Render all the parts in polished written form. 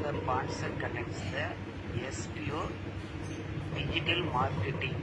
the bonds and connects the SPO digital marketing.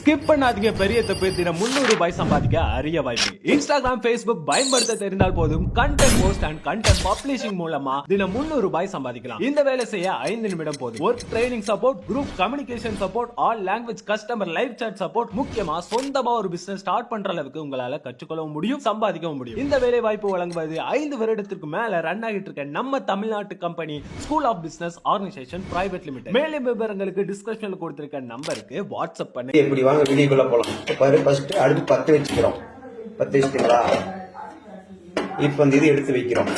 Skip பண்ணாதீங்க, பெரிய தப்பு. தினம் 300 ரூபாய் சம்பாதிக்க அரிய வாய்ப்பு. இன்ஸ்டாகிராம், Facebook பயன்படுத்த தெரிந்தால் போதும். Content post and content publishing மூலமா தினம் 300 ரூபாய் சம்பாதிக்கலாம். இந்த வேலை செய்ய 5 நிமிடம் போதும். Work training support, group communication support, all language customer live chat support, முக்கியமா சொந்தமா ஒரு பிசினஸ் ஸ்டார்ட் பண்ற அளவுக்கு உங்களால கற்றுக்கொள்ளவும் முடியும், சம்பாதிக்கவும் முடியும். இந்த வேலை வாய்ப்பு வழங்குவது 5 வருடத்திற்கு மேல ரன் ஆகிட்டு இருக்க நம்ம தமிழ்நாட்டு company school of business organisation private limited. மேலும் விவரங்களுக்கு டிஸ்கிரிப்ஷன்ல கொடுத்திருக்க நம்பருக்கு வாட்ஸ்அப் பண்ணி வாங்க வீடியோக்குள்ள போலாம். பாரு, ஃபர்ஸ்ட் அடுப்பு 10 வச்சுக்கிறோம். 10 வச்சுட்டீங்களா? இப்போ இது எடுத்து வைக்கிறோம்.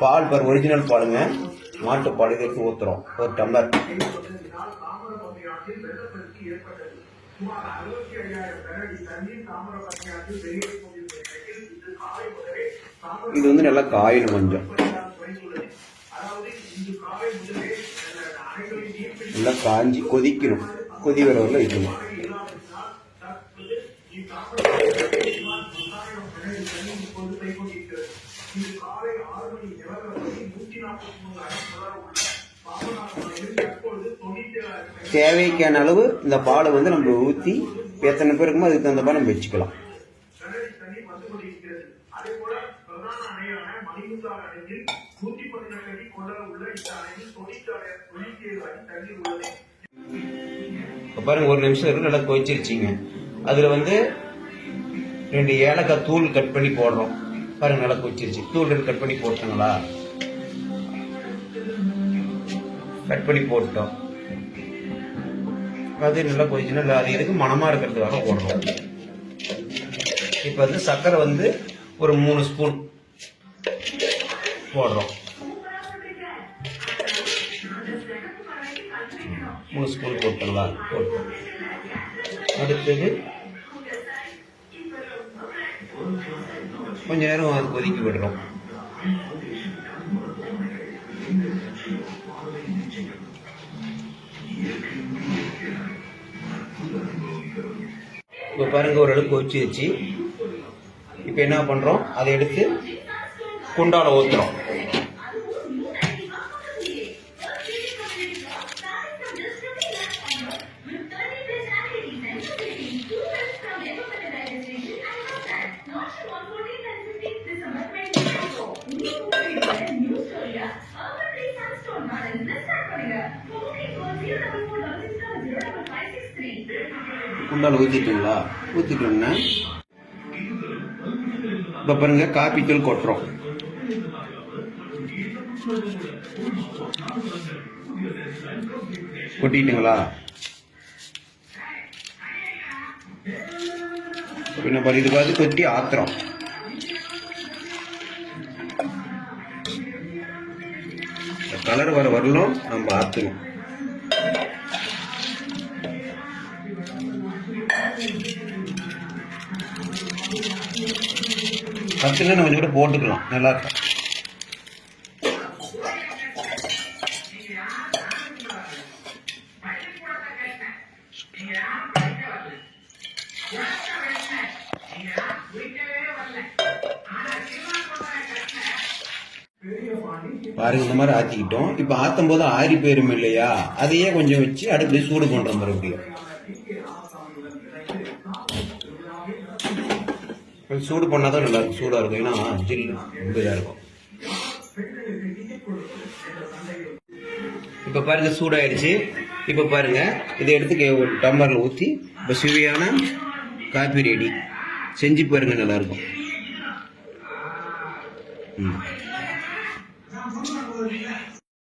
பால் பாரு, ஒரிஜினல் பாலுங்க, மாட்டு பால். இதை எடுத்து ஊத்துறோம் ஒரு டம்ளர். இது நல்லா காயணும் கொஞ்சம். நல்லா காஞ்சி கொதிக்கணும். கொதி வர வரல வைக்கணும். தேவைக்கான அளவு இந்த பாலை நம்ம ஊற்றி எத்தனை பேருக்குமோ அதுக்கு தகுந்த மாதிரி நம்ம வச்சுக்கலாம். பாருங்க, ஒரு நிமிஷம் நல்லா கொதிச்சிருச்சிங்க. அதுல 2 ஏலக்காய் தூள் கட் பண்ணி போடுறோம். பாருங்க, நல்லா கொதிச்சிருச்சு. தூள் கட் பண்ணி போட்டோங்களா? கட் பண்ணி போட்டோம். அது நல்லா கொதிச்சுன்னா அது எதுக்கு மனமா இருக்கிறதுக்காக போடுறோம். இப்ப சர்க்கரை ஒரு 3 ஸ்பூன் போடுறோம். 3 ஸ்பூன் போட்டுங்களா? போட்டோம். அடுத்தது கொஞ்ச நேரம் அது கொதிக்க விடுறோம். இப்போ பாருங்க, ஓரளவுக்கு கொதிச்சு வச்சு இப்போ என்ன பண்றோம்? அதை எடுத்து குண்டால ஊத்துறோம். குண்டால ஊத்திட்டீங்களா? ஊத்திட்டோம்னா இப்ப பாருங்க, காப்பி தூள் கொட்டுறோம். கொட்டிட்டீங்களா? என்ன பாரு, இது பார்த்து கொட்டி ஆத்துறோம். கலர் வர வரலும் நம்ம ஆத்துறோம். பத்துல நம்ம கொஞ்சம் கூட போட்டுக்கலாம், நல்லா இருக்கும். பாருங்க, இந்த மாதிரி ஆத்திக்கிட்டோம். இப்ப ஆத்தும் போது ஆறி போயிரும் இல்லையா? அதையே கொஞ்சம் வச்சு அடுப்பு சூடு பண்றோம். மறுபடியும் சூடு பண்ணாதான் நல்லா இருக்கும். சூடா இருக்கும், ஏன்னா ஜில்லு ரொம்ப இதா இருக்கும். இப்ப பாருங்க, சூடாயிடுச்சு. இப்ப பாருங்க, இதை எடுத்து ஒரு டம்ளர்ல ஊத்தி இப்ப சுவையான காபி ரெடி. செஞ்சு பாருங்க, நல்லா இருக்கும்.